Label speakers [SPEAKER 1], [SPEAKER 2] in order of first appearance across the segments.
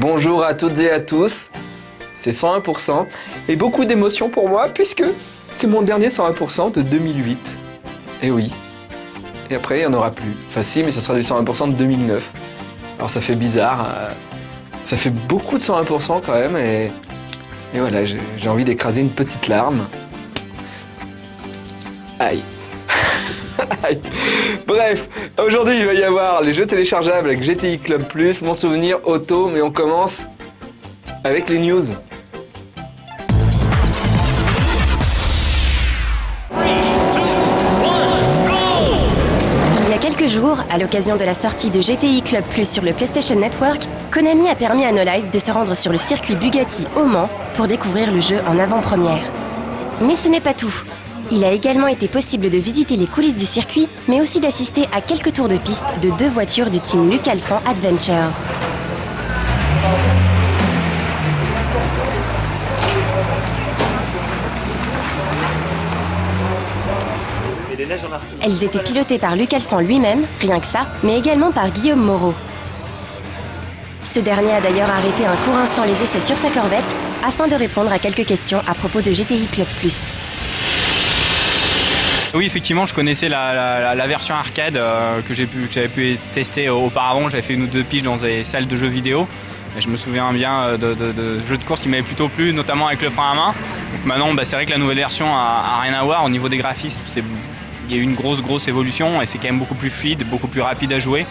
[SPEAKER 1] Bonjour à toutes et à tous, c'est 101% et beaucoup d'émotions pour moi puisque c'est mon dernier 101% de 2008. Et oui, et après il n'y en aura plus. Enfin si, mais ça sera du 101% de 2009. Alors ça fait bizarre, ça fait beaucoup de 101% quand même et voilà, j'ai envie d'écraser une petite larme. Aïe. Aïe. Bref, aujourd'hui il va y avoir les jeux téléchargeables avec GTI Club+, mon souvenir auto, mais on commence avec les news.
[SPEAKER 2] Il y a quelques jours, à l'occasion de la sortie de GTI Club+ sur le PlayStation Network, Konami a permis à No Life de se rendre sur le circuit Bugatti au Mans pour découvrir le jeu en avant-première. Mais ce n'est pas tout. Il a également été possible de visiter les coulisses du circuit, mais aussi d'assister à quelques tours de piste de 2 voitures du team Luc Alphand Adventures. Elles étaient pilotées par Luc Alphand lui-même, rien que ça, mais également par Guillaume Moreau. Ce dernier a d'ailleurs arrêté un court instant les essais sur sa Corvette afin de répondre à quelques questions à propos de GTI Club+.
[SPEAKER 3] Oui, effectivement, je connaissais la version arcade que j'avais pu tester auparavant. J'avais fait 1 ou 2 piges dans des salles de jeux vidéo. Et je me souviens bien de jeux de course qui m'avaient plutôt plu, notamment avec le frein à main. Donc maintenant, c'est vrai que la nouvelle version a rien à voir. Au niveau des graphismes, il y a eu une grosse évolution et c'est quand même beaucoup plus fluide, beaucoup plus rapide à jouer.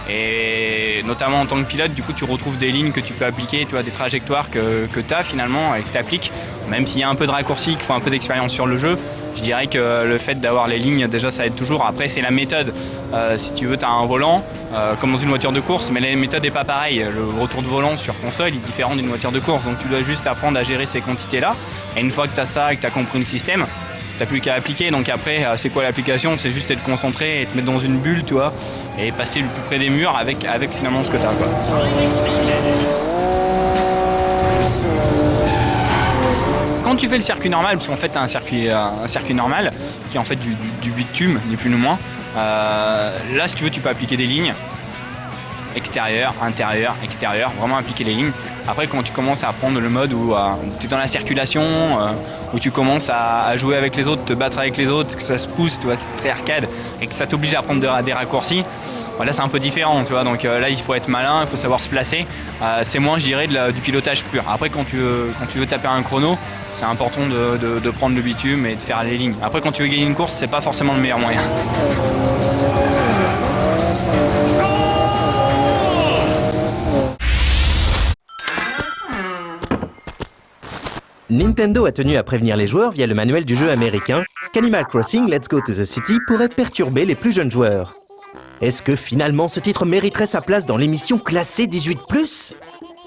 [SPEAKER 3] Et notamment en tant que pilote, du coup, tu retrouves des lignes que tu peux appliquer, tu vois, des trajectoires que tu as finalement et que tu appliques. Même s'il y a un peu de raccourci, qu'il faut un peu d'expérience sur le jeu, je dirais que le fait d'avoir les lignes, déjà, ça aide toujours. Après, c'est la méthode. Si tu veux, tu as un volant, comme dans une voiture de course, mais la méthode n'est pas pareille. Le retour de volant sur console est différent d'une voiture de course. Donc, tu dois juste apprendre à gérer ces quantités-là. Et une fois que tu as ça et que tu as compris le système, t'as plus qu'à appliquer. Donc après, c'est quoi l'application? C'est juste être concentré et te mettre dans une bulle, tu vois, et passer le plus près des murs avec finalement ce que t'as, quoi. Quand tu fais le circuit normal, parce qu'en fait t'as un circuit normal qui est en fait du bitume, ni plus ni moins. Là, si tu veux, tu peux appliquer des lignes extérieur, intérieur, extérieur, vraiment appliquer les lignes. Après, quand tu commences à prendre le mode où tu es dans la circulation, où tu commences à jouer avec les autres, te battre avec les autres, que ça se pousse, tu vois, c'est très arcade, et que ça t'oblige à prendre des raccourcis, là c'est un peu différent, tu vois. Donc là, il faut être malin, il faut savoir se placer. C'est moins, je dirais, du pilotage pur. Après, quand tu veux taper un chrono, c'est important de prendre le bitume et de faire les lignes. Après, quand tu veux gagner une course, c'est pas forcément le meilleur moyen.
[SPEAKER 4] Nintendo a tenu à prévenir les joueurs via le manuel du jeu américain qu'Animal Crossing Let's Go to the City pourrait perturber les plus jeunes joueurs. Est-ce que finalement ce titre mériterait sa place dans l'émission classée 18+?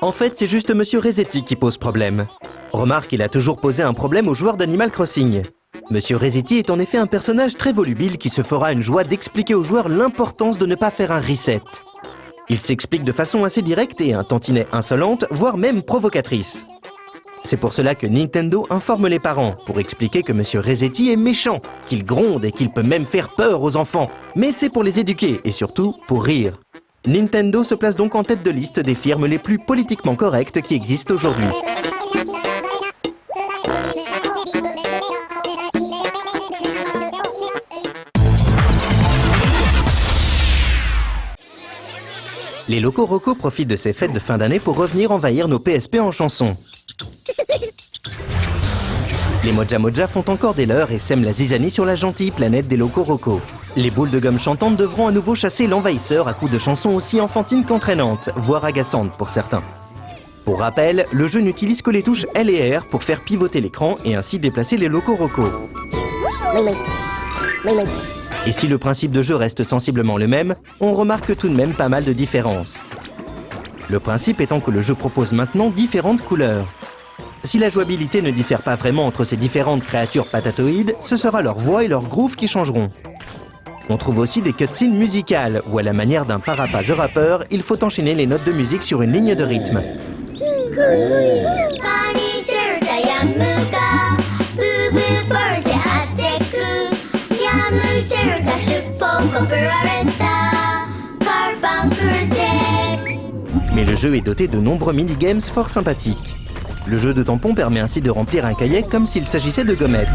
[SPEAKER 4] En fait, c'est juste Monsieur Resetti qui pose problème. Remarque, il a toujours posé un problème aux joueurs d'Animal Crossing. Monsieur Resetti est en effet un personnage très volubile qui se fera une joie d'expliquer aux joueurs l'importance de ne pas faire un reset. Il s'explique de façon assez directe et un tantinet insolente, voire même provocatrice. C'est pour cela que Nintendo informe les parents, pour expliquer que Monsieur Resetti est méchant, qu'il gronde et qu'il peut même faire peur aux enfants. Mais c'est pour les éduquer et surtout pour rire. Nintendo se place donc en tête de liste des firmes les plus politiquement correctes qui existent aujourd'hui. Les Loco Roco profitent de ces fêtes de fin d'année pour revenir envahir nos PSP en chansons. Les Moja Moja font encore des leurs et sèment la zizanie sur la gentille planète des Loco Roco. Les boules de gomme chantantes devront à nouveau chasser l'envahisseur à coups de chansons aussi enfantines qu'entraînantes, voire agaçantes pour certains. Pour rappel, le jeu n'utilise que les touches L et R pour faire pivoter l'écran et ainsi déplacer les Loco Roco. Et si le principe de jeu reste sensiblement le même, on remarque tout de même pas mal de différences. Le principe étant que le jeu propose maintenant différentes couleurs. Si la jouabilité ne diffère pas vraiment entre ces différentes créatures patatoïdes, ce sera leur voix et leur groove qui changeront. On trouve aussi des cutscenes musicales, où à la manière d'un Parappa the Rapper, il faut enchaîner les notes de musique sur une ligne de rythme. Mais le jeu est doté de nombreux minigames fort sympathiques. Le jeu de tampon permet ainsi de remplir un cahier comme s'il s'agissait de gommettes.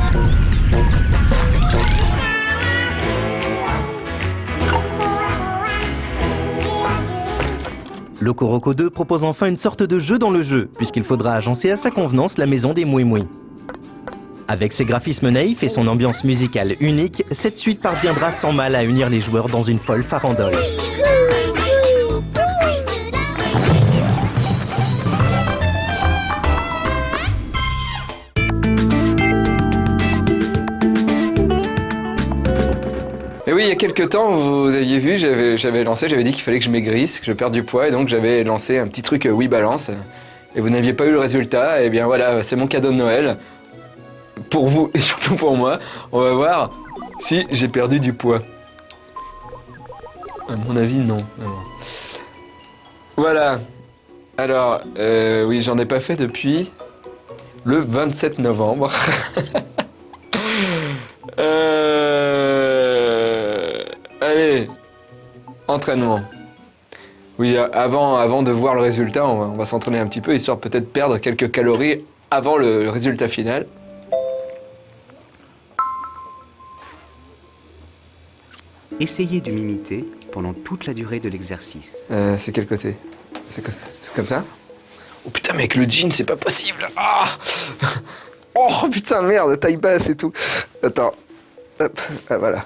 [SPEAKER 4] Locoroco 2 propose enfin une sorte de jeu dans le jeu, puisqu'il faudra agencer à sa convenance la maison des Mouis-Mouis. Avec ses graphismes naïfs et son ambiance musicale unique, cette suite parviendra sans mal à unir les joueurs dans une folle farandole.
[SPEAKER 1] Et oui, il y a quelques temps, vous aviez vu, j'avais dit qu'il fallait que je maigrisse, que je perde du poids, et donc j'avais lancé un petit truc Oui Balance, et vous n'aviez pas eu le résultat, et bien voilà, c'est mon cadeau de Noël, pour vous et surtout pour moi. On va voir si j'ai perdu du poids. À mon avis, non. Voilà. Alors, oui, j'en ai pas fait depuis le 27 novembre. Allez, entraînement. Oui, avant de voir le résultat, on va s'entraîner un petit peu, histoire de peut-être perdre quelques calories avant le résultat final.
[SPEAKER 5] Essayez de m'imiter pendant toute la durée de l'exercice.
[SPEAKER 1] C'est quel côté? C'est comme ça? Oh putain, mais avec le jean, c'est pas possible. Ah oh putain, merde, taille basse et tout. Attends. Hop, ah, voilà.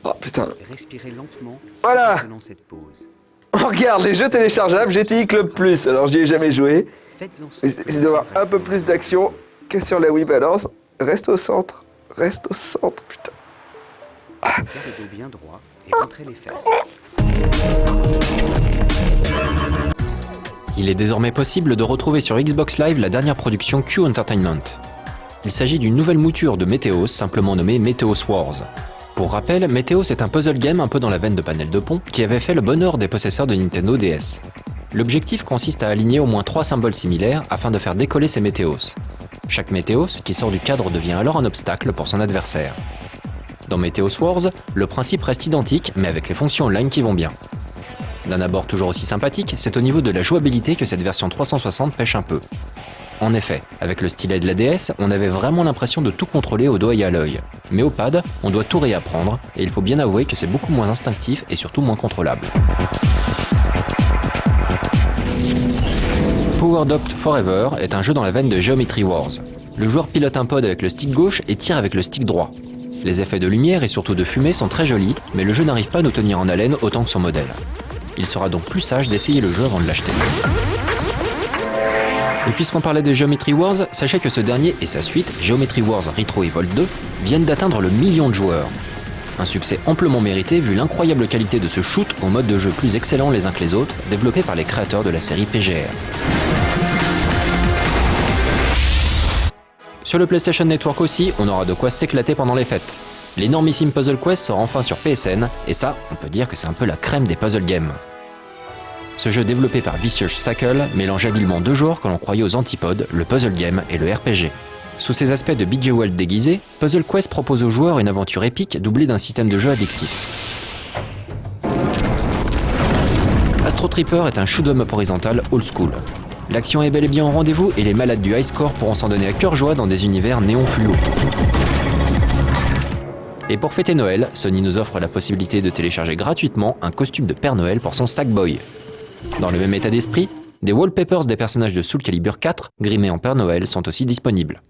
[SPEAKER 1] Oh putain.
[SPEAKER 5] Respirez lentement
[SPEAKER 1] Voilà.
[SPEAKER 5] pendant cette pause.
[SPEAKER 1] On regarde les jeux téléchargeables GTI Club Plus. Alors, j'y ai jamais joué.
[SPEAKER 5] Faites-en
[SPEAKER 1] Il doit y avoir un peu plus d'action que sur la Wii Balance. Reste au centre, putain.
[SPEAKER 5] Gardez le dos bien droit et rentrez les fesses.
[SPEAKER 6] Il est désormais possible de retrouver sur Xbox Live la dernière production Q Entertainment. Il s'agit d'une nouvelle mouture de Meteos, simplement nommée Meteos Wars. Pour rappel, Meteos est un puzzle game un peu dans la veine de Panel de Pont qui avait fait le bonheur des possesseurs de Nintendo DS. L'objectif consiste à aligner au moins 3 symboles similaires afin de faire décoller ces Meteos. Chaque Meteos qui sort du cadre devient alors un obstacle pour son adversaire. Dans Meteos Wars, le principe reste identique mais avec les fonctions online qui vont bien. D'un abord toujours aussi sympathique, c'est au niveau de la jouabilité que cette version 360 pêche un peu. En effet, avec le stylet de la DS, on avait vraiment l'impression de tout contrôler au doigt et à l'œil. Mais au pad, on doit tout réapprendre, et il faut bien avouer que c'est beaucoup moins instinctif et surtout moins contrôlable. Power Docked Forever est un jeu dans la veine de Geometry Wars. Le joueur pilote un pod avec le stick gauche et tire avec le stick droit. Les effets de lumière et surtout de fumée sont très jolis, mais le jeu n'arrive pas à nous tenir en haleine autant que son modèle. Il sera donc plus sage d'essayer le jeu avant de l'acheter. Et puisqu'on parlait de Geometry Wars, sachez que ce dernier et sa suite, Geometry Wars Retro Evolved 2, viennent d'atteindre le 1 million de joueurs. Un succès amplement mérité vu l'incroyable qualité de ce shoot au mode de jeu plus excellent les uns que les autres, développé par les créateurs de la série PGR. Sur le PlayStation Network aussi, on aura de quoi s'éclater pendant les fêtes. L'énormissime Puzzle Quest sort enfin sur PSN, et ça, on peut dire que c'est un peu la crème des puzzle games. Ce jeu développé par Vicious Cycle mélange habilement deux genres que l'on croyait aux antipodes, le puzzle game et le RPG. Sous ses aspects de Bejeweled déguisé, Puzzle Quest propose aux joueurs une aventure épique doublée d'un système de jeu addictif. Astro Tripper est un shoot-'em up horizontal old school. L'action est bel et bien au rendez-vous et les malades du high score pourront s'en donner à cœur joie dans des univers néon fluo. Et pour fêter Noël, Sony nous offre la possibilité de télécharger gratuitement un costume de Père Noël pour son Sackboy. Dans le même état d'esprit, des wallpapers des personnages de Soul Calibur 4, grimés en Père Noël, sont aussi disponibles.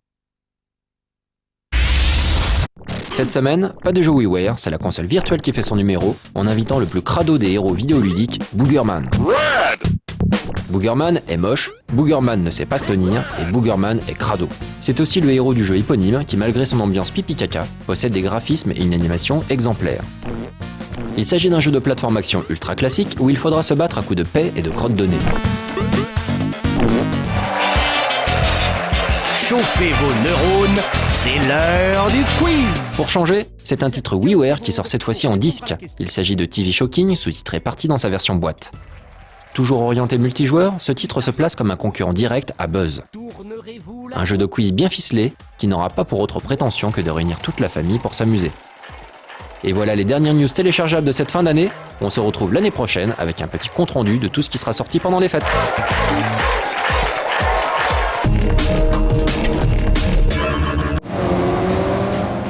[SPEAKER 6] Cette semaine, pas de jeu WiiWare, c'est la console virtuelle qui fait son numéro, en invitant le plus crado des héros vidéoludiques, Boogerman. Boogerman est moche, Boogerman ne sait pas se tenir, et Boogerman est crado. C'est aussi le héros du jeu éponyme qui, malgré son ambiance pipi-caca, possède des graphismes et une animation exemplaires. Il s'agit d'un jeu de plateforme action ultra classique où il faudra se battre à coups de paix et de crottes de nez.
[SPEAKER 4] Chauffez vos neurones, c'est l'heure du quiz!
[SPEAKER 6] Pour changer, c'est un titre WiiWare qui sort cette fois-ci en disque. Il s'agit de TV Shocking, sous-titré partie dans sa version boîte. Toujours orienté multijoueur, ce titre se place comme un concurrent direct à Buzz. Un jeu de quiz bien ficelé, qui n'aura pas pour autre prétention que de réunir toute la famille pour s'amuser. Et voilà les dernières news téléchargeables de cette fin d'année. On se retrouve l'année prochaine avec un petit compte-rendu de tout ce qui sera sorti pendant les fêtes.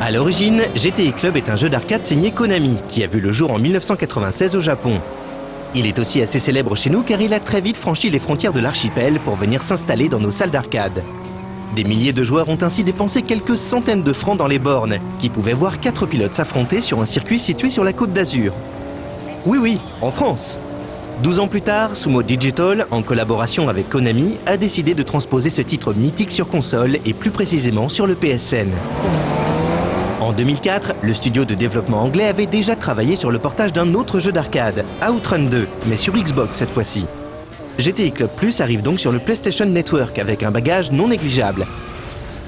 [SPEAKER 4] À l'origine, GTI Club est un jeu d'arcade signé Konami, qui a vu le jour en 1996 au Japon. Il est aussi assez célèbre chez nous car il a très vite franchi les frontières de l'archipel pour venir s'installer dans nos salles d'arcade. Des milliers de joueurs ont ainsi dépensé quelques centaines de francs dans les bornes, qui pouvaient voir 4 pilotes s'affronter sur un circuit situé sur la Côte d'Azur. Oui, en France. 12 ans plus tard, Sumo Digital, en collaboration avec Konami, a décidé de transposer ce titre mythique sur console et plus précisément sur le PSN. En 2004, le studio de développement anglais avait déjà travaillé sur le portage d'un autre jeu d'arcade, Outrun 2, mais sur Xbox cette fois-ci. GTI Club Plus arrive donc sur le PlayStation Network avec un bagage non négligeable.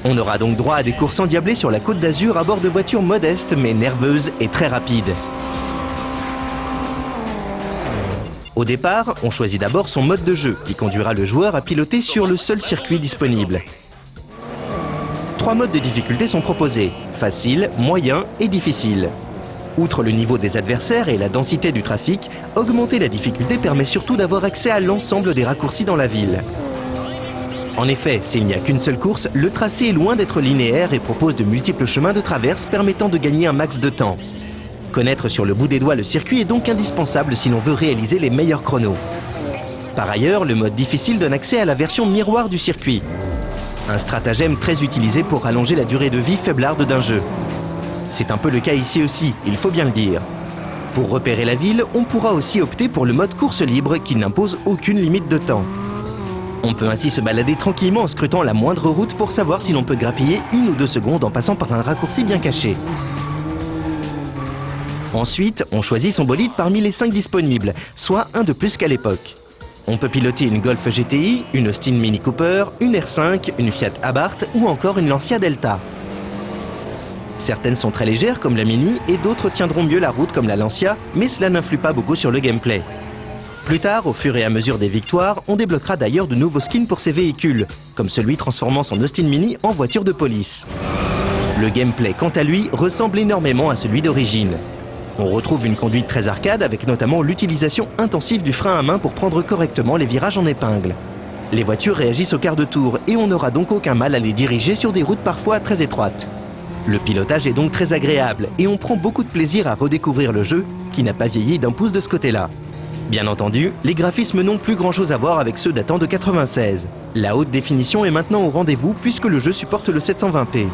[SPEAKER 4] On aura donc droit à des courses endiablées sur la Côte d'Azur à bord de voitures modestes mais nerveuses et très rapides. Au départ, on choisit d'abord son mode de jeu qui conduira le joueur à piloter sur le seul circuit disponible. 3 modes de difficulté sont proposés, facile, moyen et difficile. Outre le niveau des adversaires et la densité du trafic, augmenter la difficulté permet surtout d'avoir accès à l'ensemble des raccourcis dans la ville. En effet, s'il n'y a qu'une seule course, le tracé est loin d'être linéaire et propose de multiples chemins de traverse permettant de gagner un max de temps. Connaître sur le bout des doigts le circuit est donc indispensable si l'on veut réaliser les meilleurs chronos. Par ailleurs, le mode difficile donne accès à la version miroir du circuit. Un stratagème très utilisé pour rallonger la durée de vie faiblarde d'un jeu. C'est un peu le cas ici aussi, il faut bien le dire. Pour repérer la ville, on pourra aussi opter pour le mode course libre qui n'impose aucune limite de temps. On peut ainsi se balader tranquillement en scrutant la moindre route pour savoir si l'on peut grappiller 1 ou 2 secondes en passant par un raccourci bien caché. Ensuite, on choisit son bolide parmi les 5 disponibles, soit un de plus qu'à l'époque. On peut piloter une Golf GTI, une Austin Mini Cooper, une R5, une Fiat Abarth ou encore une Lancia Delta. Certaines sont très légères comme la Mini et d'autres tiendront mieux la route comme la Lancia, mais cela n'influe pas beaucoup sur le gameplay. Plus tard, au fur et à mesure des victoires, on débloquera d'ailleurs de nouveaux skins pour ces véhicules, comme celui transformant son Austin Mini en voiture de police. Le gameplay, quant à lui, ressemble énormément à celui d'origine. On retrouve une conduite très arcade avec notamment l'utilisation intensive du frein à main pour prendre correctement les virages en épingle. Les voitures réagissent au quart de tour et on n'aura donc aucun mal à les diriger sur des routes parfois très étroites. Le pilotage est donc très agréable et on prend beaucoup de plaisir à redécouvrir le jeu qui n'a pas vieilli d'un pouce de ce côté-là. Bien entendu, les graphismes n'ont plus grand-chose à voir avec ceux datant de 96. La haute définition est maintenant au rendez-vous puisque le jeu supporte le 720p.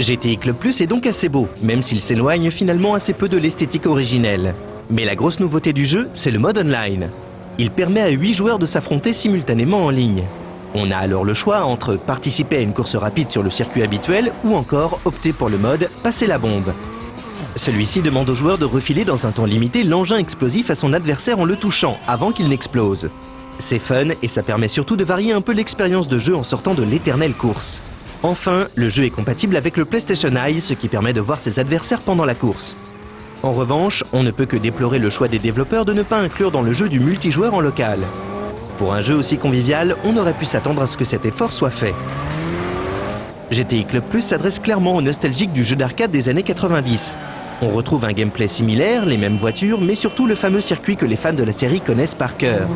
[SPEAKER 4] GTI Club Plus est donc assez beau, même s'il s'éloigne finalement assez peu de l'esthétique originelle. Mais la grosse nouveauté du jeu, c'est le mode online. Il permet à 8 joueurs de s'affronter simultanément en ligne. On a alors le choix entre participer à une course rapide sur le circuit habituel ou encore opter pour le mode « passer la bombe ». Celui-ci demande aux joueurs de refiler dans un temps limité l'engin explosif à son adversaire en le touchant avant qu'il n'explose. C'est fun et ça permet surtout de varier un peu l'expérience de jeu en sortant de l'éternelle course. Enfin, le jeu est compatible avec le PlayStation Eye, ce qui permet de voir ses adversaires pendant la course. En revanche, on ne peut que déplorer le choix des développeurs de ne pas inclure dans le jeu du multijoueur en local. Pour un jeu aussi convivial, on aurait pu s'attendre à ce que cet effort soit fait. GTI Club Plus s'adresse clairement aux nostalgiques du jeu d'arcade des années 90. On retrouve un gameplay similaire, les mêmes voitures, mais surtout le fameux circuit que les fans de la série connaissent par cœur.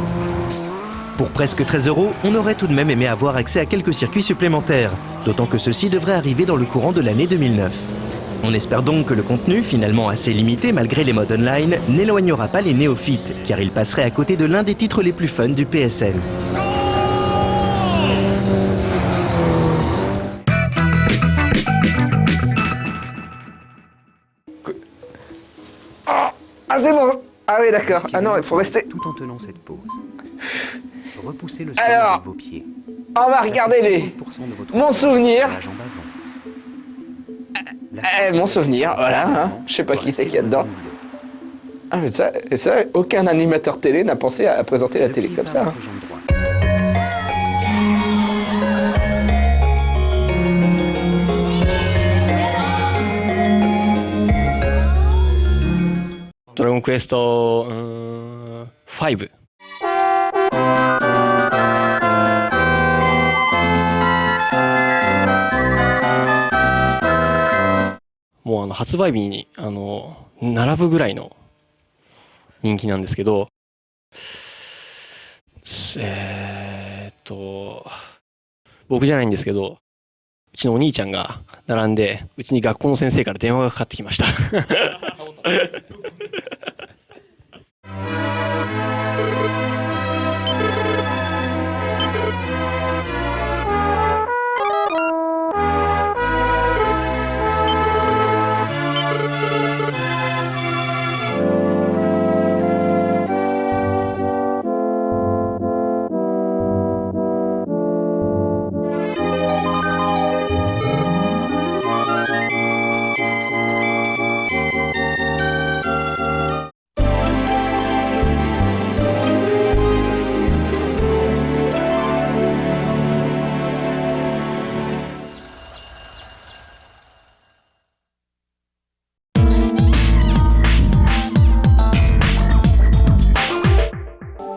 [SPEAKER 4] Pour presque 13 €, on aurait tout de même aimé avoir accès à quelques circuits supplémentaires, d'autant que ceux-ci devraient arriver dans le courant de l'année 2009. On espère donc que le contenu, finalement assez limité malgré les modes online, n'éloignera pas les néophytes, car ils passeraient à côté de l'un des titres les plus fun du PSN.
[SPEAKER 1] Ah c'est bon. Ah oui d'accord. Ah non, il faut rester.
[SPEAKER 5] Tout en tenant cette pose. Repoussez le sol
[SPEAKER 1] Alors,
[SPEAKER 5] avec vos pieds.
[SPEAKER 1] On va regarder les...
[SPEAKER 5] 60% de votre
[SPEAKER 1] Mon souvenir.
[SPEAKER 5] la jambe avant.
[SPEAKER 1] Mon souvenir, voilà. Hein. Je sais pas qui c'est qu'il y a dedans. Ah mais ça, aucun animateur télé n'a pensé à présenter la télé comme ça. Hein.
[SPEAKER 7] Con questo 5. もう発売日に並ぶぐらいの人気なんですけど、僕じゃないんですけど、うちのお兄ちゃんが並んで、うちに学校の先生から電話がかかってきました。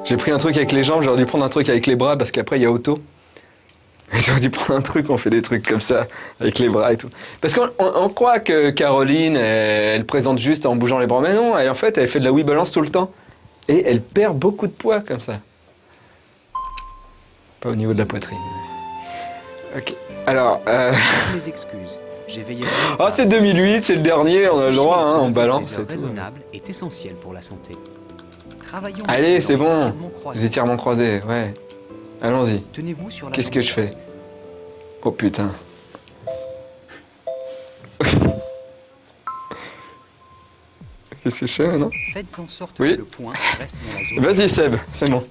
[SPEAKER 1] J'ai pris un truc avec les jambes, j'aurais dû prendre un truc avec les bras parce qu'après il y a auto. J'aurais dû prendre un truc, on fait des trucs comme ça, avec les bras et tout. Parce qu'on croit que Caroline, elle présente juste en bougeant les bras, mais non, en fait elle fait de la Wii Balance tout le temps. Et elle perd beaucoup de poids comme ça. Pas au niveau de la poitrine. Ok, alors...
[SPEAKER 5] Les excuses. J'ai veillé.
[SPEAKER 1] Oh, c'est 2008, c'est le dernier, on a le droit, hein, on balance. C'est tout.
[SPEAKER 5] Raisonnable est essentiel pour la santé. Travaillons.
[SPEAKER 1] Allez, c'est bon. Les étirements croisés, ouais. Allons-y.
[SPEAKER 5] Tenez-vous sur la
[SPEAKER 1] Qu'est-ce que je fais? Oh putain. Qu'est-ce que je fais maintenant?
[SPEAKER 5] Faites en sorte
[SPEAKER 1] Oui.
[SPEAKER 5] que le point reste dans la zone.
[SPEAKER 1] Vas-y Seb, c'est bon.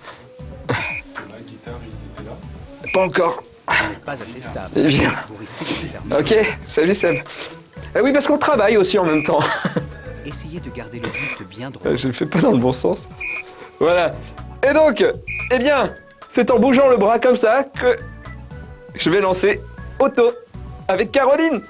[SPEAKER 1] Pas encore.
[SPEAKER 5] Vous n'êtes pas assez stable.
[SPEAKER 1] Il vient.
[SPEAKER 5] Vous risquez de vous faire mal.
[SPEAKER 1] Ok, salut Seb. Ah oui, parce qu'on travaille aussi en même temps.
[SPEAKER 5] Essayez de garder le buste bien droit.
[SPEAKER 1] Je le fais pas dans le bon sens. Voilà. Et donc, eh bien, c'est en bougeant le bras comme ça que je vais lancer Auto avec Caroline.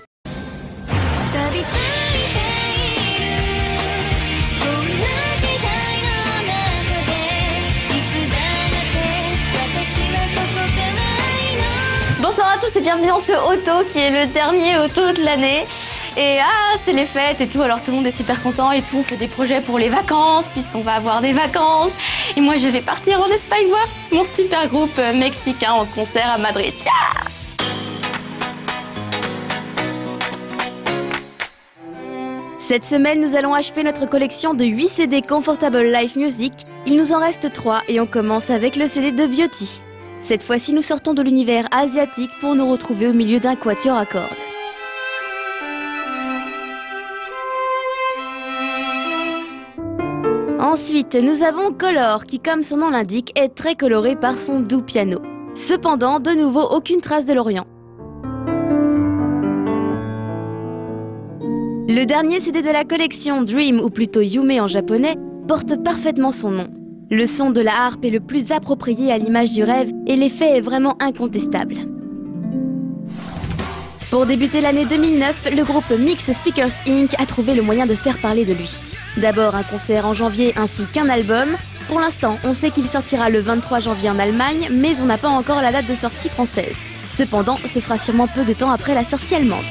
[SPEAKER 8] Bonsoir à tous et bienvenue dans ce Auto qui est le dernier Auto de l'année. Et c'est les fêtes et tout, alors tout le monde est super content et tout, on fait des projets pour les vacances puisqu'on va avoir des vacances. Et moi je vais partir en Espagne voir mon super groupe mexicain en concert à Madrid. Cette semaine, nous allons achever notre collection de 8 CD Comfortable Life Music. Il nous en reste 3 et on commence avec le CD de Beauty. Cette fois-ci, nous sortons de l'univers asiatique pour nous retrouver au milieu d'un quatuor à cordes. Ensuite, nous avons Color, qui comme son nom l'indique, est très coloré par son doux piano. Cependant, de nouveau, aucune trace de l'Orient. Le dernier CD de la collection, Dream, ou plutôt Yume en japonais, porte parfaitement son nom. Le son de la harpe est le plus approprié à l'image du rêve et l'effet est vraiment incontestable. Pour débuter l'année 2009, le groupe Mix Speakers Inc. a trouvé le moyen de faire parler de lui. D'abord un concert en janvier ainsi qu'un album. Pour l'instant, on sait qu'il sortira le 23 janvier en Allemagne, mais on n'a pas encore la date de sortie française. Cependant, ce sera sûrement peu de temps après la sortie allemande.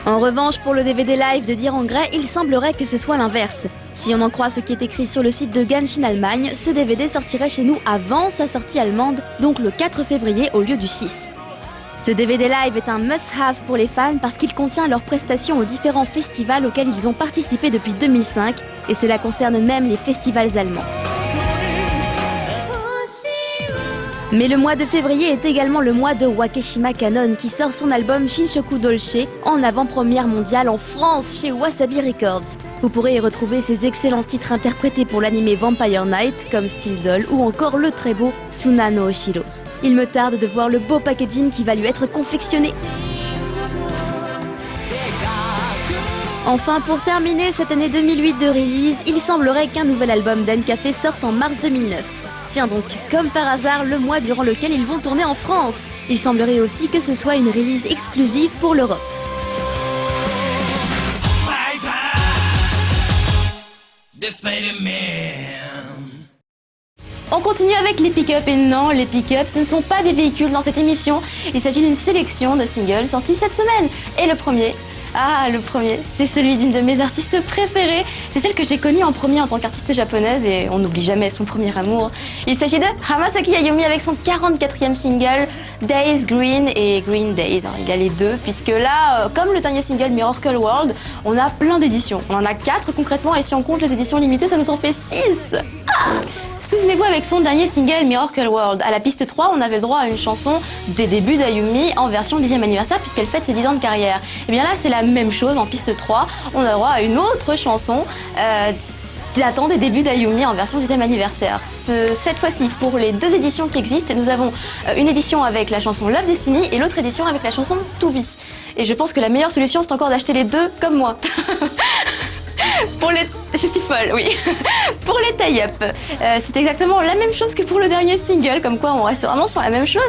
[SPEAKER 8] En revanche, pour le DVD live de Dire en Grey, il semblerait que ce soit l'inverse. Si on en croit ce qui est écrit sur le site de Ganshin Allemagne, ce DVD sortirait chez nous avant sa sortie allemande, donc le 4 février au lieu du 6. Ce DVD live est un must-have pour les fans parce qu'il contient leurs prestations aux différents festivals auxquels ils ont participé depuis 2005 et cela concerne même les festivals allemands. Mais le mois de février est également le mois de Wakeshima Canon qui sort son album Shinshoku Dolce en avant-première mondiale en France chez Wasabi Records. Vous pourrez y retrouver ses excellents titres interprétés pour l'anime Vampire Night comme Steel Doll ou encore le très beau Suna no Oshiro. Il me tarde de voir le beau packaging qui va lui être confectionné. Enfin, pour terminer cette année 2008 de release, il semblerait qu'un nouvel album d'Ncafé sorte en mars 2009. Tiens donc, comme par hasard, le mois durant lequel ils vont tourner en France. Il semblerait aussi que ce soit une release exclusive pour l'Europe. On continue avec les pick-up et non, les pick-up ce ne sont pas des véhicules dans cette émission. Il s'agit d'une sélection de singles sortis cette semaine. Et le premier,
[SPEAKER 9] Ah, le premier, c'est celui d'une de mes artistes préférées. C'est celle que j'ai connue en premier en tant qu'artiste japonaise et on n'oublie jamais son premier amour. Il s'agit de Hamasaki Ayumi avec son 44e single Days Green et Green Days. Il y a les deux puisque là, comme le dernier single Miracle World, on a plein d'éditions. On en a 4 concrètement et si on compte les éditions limitées, ça nous en fait 6. Souvenez-vous avec son dernier single Miracle World, à la piste 3, on avait le droit à une chanson des débuts d'Ayumi en version 10e anniversaire puisqu'elle fête ses 10 ans de carrière. Et bien là, c'est la même chose, en piste 3, on a le droit à une autre chanson datant des débuts d'Ayumi en version 10e anniversaire. Cette fois-ci, pour les 2 éditions qui existent, nous avons une édition avec la chanson Love Destiny et l'autre édition avec la chanson To Be. Et je pense que la meilleure solution, c'est encore d'acheter les deux comme moi. Je suis folle, oui. Pour les tie-up, c'est exactement la même chose que pour le dernier single, comme quoi on reste vraiment sur la même chose.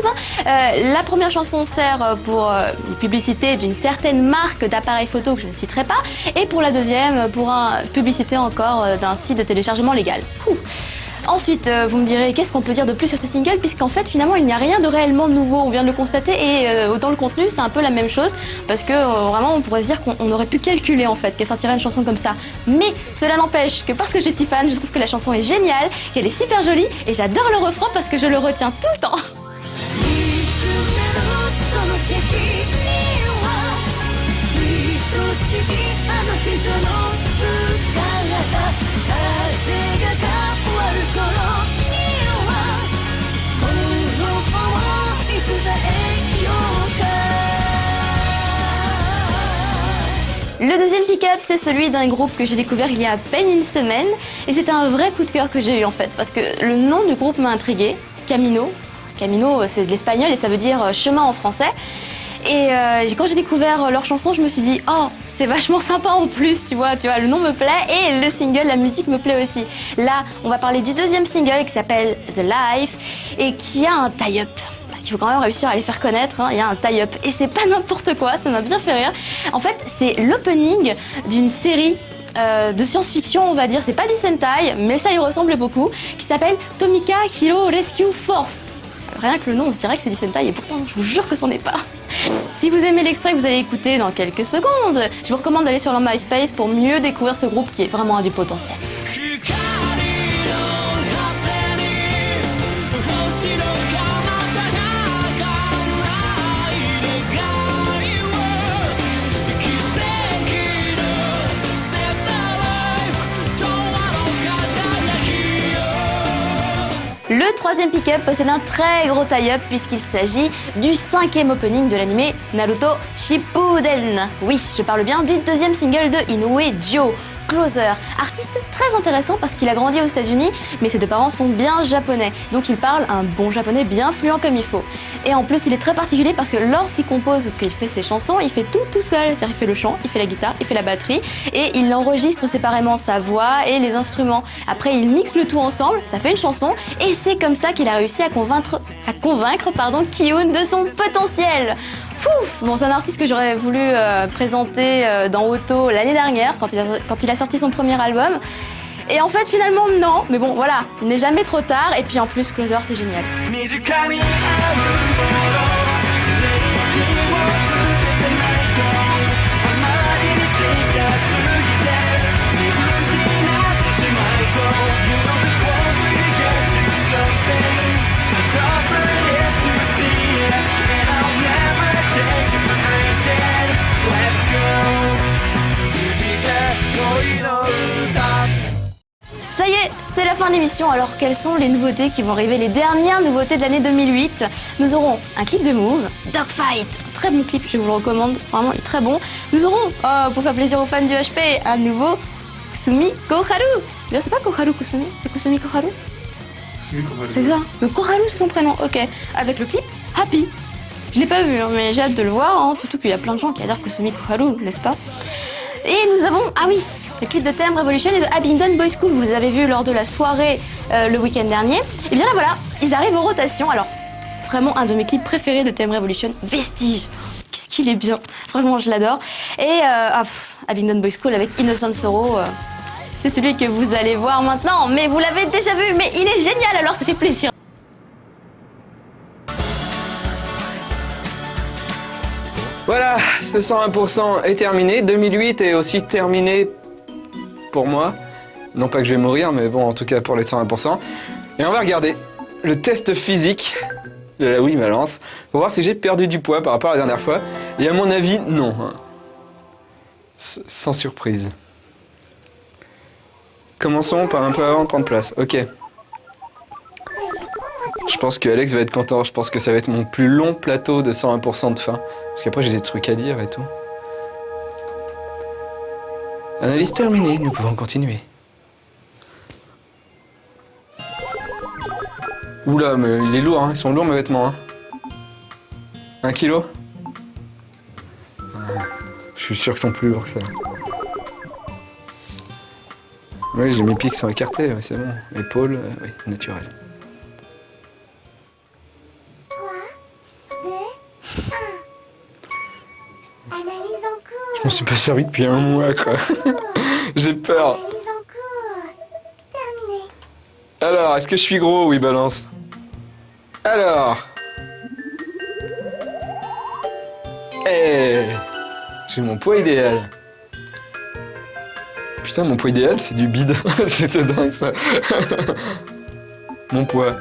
[SPEAKER 9] La première chanson sert pour une publicité d'une certaine marque d'appareils photo que je ne citerai pas, et pour la deuxième, pour une publicité encore d'un site de téléchargement légal. Ensuite, vous me direz, qu'est-ce qu'on peut dire de plus sur ce single puisqu'en fait, finalement, il n'y a rien de réellement nouveau, on vient de le constater et dans le contenu, c'est un peu la même chose parce que vraiment, on pourrait se dire qu'on aurait pu calculer en fait qu'elle sortirait une chanson comme ça. Mais cela n'empêche que parce que je suis fan, je trouve que la chanson est géniale, qu'elle est super jolie et j'adore le refrain parce que je le retiens tout le temps. Le deuxième pick-up, c'est celui d'un groupe que j'ai découvert il y a à peine une semaine et c'était un vrai coup de cœur que j'ai eu en fait parce que le nom du groupe m'a intriguée, Camino. Camino, c'est de l'espagnol et ça veut dire chemin en français. Et quand j'ai découvert leur chanson, je me suis dit oh, c'est vachement sympa en plus, tu vois, le nom me plaît et le single, la musique me plaît aussi. Là, on va parler du deuxième single qui s'appelle The Life et qui a un tie-up. Parce qu'il faut quand même réussir à les faire connaître, hein. Il y a un tie-up et c'est pas n'importe quoi, ça m'a bien fait rire. En fait, c'est l'opening d'une série de science-fiction, on va dire, c'est pas du Sentai, mais ça y ressemble beaucoup, qui s'appelle Tomika Hero Rescue Force. Rien que le nom, on se dirait que c'est du Sentai et pourtant, je vous jure que c'en est pas. Si vous aimez l'extrait que vous allez écouter dans quelques secondes, je vous recommande d'aller sur leur MySpace pour mieux découvrir ce groupe qui est vraiment a du potentiel. Le troisième pick-up possède un très gros tie-up puisqu'il s'agit du 5e opening de l'anime Naruto Shippuden. Oui, je parle bien du deuxième single de Inoue Jyo, Closer. Artiste très intéressant parce qu'il a grandi aux États-Unis, mais ses deux parents sont bien japonais, donc il parle un bon japonais bien fluent comme il faut. Et en plus, il est très particulier parce que lorsqu'il compose ou qu'il fait ses chansons, il fait tout seul. C'est-à-dire il fait le chant, il fait la guitare, il fait la batterie et il enregistre séparément sa voix et les instruments. Après, il mixe le tout ensemble, ça fait une chanson et c'est comme ça qu'il a réussi à convaincre Kyun de son potentiel. Fouf! Bon, c'est un artiste que j'aurais voulu présenter dans Auto l'année dernière quand il a sorti son premier album. Et en fait, finalement, non. Mais bon, voilà, il n'est jamais trop tard. Et puis en plus, Closer, c'est génial. Ça y est, c'est la fin de l'émission. Alors quelles sont les nouveautés qui vont arriver, les dernières nouveautés de l'année 2008? Nous aurons un clip de Move, Dogfight, très bon clip, je vous le recommande, vraiment il est très bon. Nous aurons, pour faire plaisir aux fans du HP, un nouveau Kusumi Koharu. C'est pas Koharu Kusumi, c'est Kusumi Koharu. C'est ça, donc Koharu c'est son prénom, ok. Avec le clip Happy. Je l'ai pas vu, hein, mais j'ai hâte de le voir, hein, surtout qu'il y a plein de gens qui adorent Kusumi Koharu, n'est-ce pas? Et nous avons, ah oui, le clip de Thème Revolution et de Abingdon Boys School, vous les avez vus lors de la soirée le week-end dernier. Et bien là voilà, ils arrivent en rotation. Alors, vraiment un de mes clips préférés de Thème Revolution, Vestige. Qu'est-ce qu'il est bien, franchement je l'adore. Et Abingdon Boys School avec Innocent Sorrow, c'est celui que vous allez voir maintenant. Mais vous l'avez déjà vu, mais il est génial, alors ça fait plaisir.
[SPEAKER 1] Voilà, ce 101% est terminé. 2008 est aussi terminé pour moi. Non pas que je vais mourir, mais bon, en tout cas pour les 101%. Et on va regarder le test physique de la Wii Balance pour voir si j'ai perdu du poids par rapport à la dernière fois. Et à mon avis, non. Sans surprise. Commençons par un peu avant de prendre place. Ok. Je pense que Alex va être content. Je pense que ça va être mon plus long plateau de 101% de faim. Parce qu'après, j'ai des trucs à dire et tout. Analyse terminée. Nous pouvons continuer. Oula, mais il est lourd, hein. Ils sont lourds mes vêtements. Hein. 1 kilo ? Je suis sûr qu'ils sont plus lourds que ça. Oui, j'ai mes pieds qui sont écartés, ouais, c'est bon. Épaules, oui, naturel.
[SPEAKER 10] 3, 2, 1. Analyse en cours.
[SPEAKER 1] Je m'en suis pas servi depuis un mois, quoi. J'ai peur.
[SPEAKER 10] Analyse en cours. Terminé.
[SPEAKER 1] Alors, est-ce que je suis gros? Oui, balance. Alors. J'ai mon poids idéal. Putain, mon poids idéal, c'est du bide. C'était dingue, ça. Mon poids.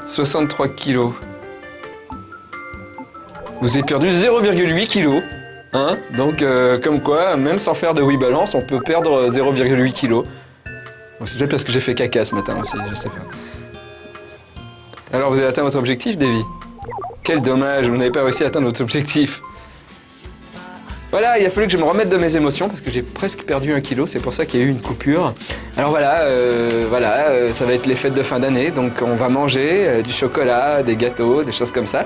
[SPEAKER 1] 63 kilos. Vous avez perdu 0,8 kilos. Hein? Donc, comme quoi, même sans faire de Wii Balance, on peut perdre 0,8 kilos. Bon, c'est peut-être parce que j'ai fait caca ce matin aussi, je sais pas. Alors, vous avez atteint votre objectif, Davy? Quel dommage, vous n'avez pas réussi à atteindre votre objectif. Voilà, il a fallu que je me remette de mes émotions parce que j'ai presque perdu 1 kilo, c'est pour ça qu'il y a eu une coupure. Alors voilà, ça va être les fêtes de fin d'année, donc on va manger du chocolat, des gâteaux, des choses comme ça.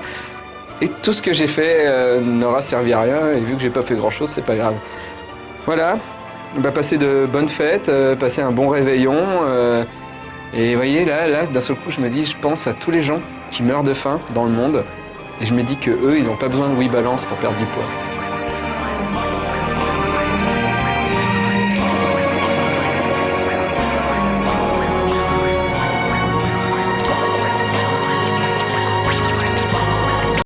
[SPEAKER 1] Et tout ce que j'ai fait n'aura servi à rien, et vu que j'ai pas fait grand chose, c'est pas grave. Voilà, on va passer de bonnes fêtes, passer un bon réveillon. Et vous voyez, là, d'un seul coup, je me dis, je pense à tous les gens qui meurent de faim dans le monde. Et je me dis que eux, ils n'ont pas besoin de Wii Balance pour perdre du poids.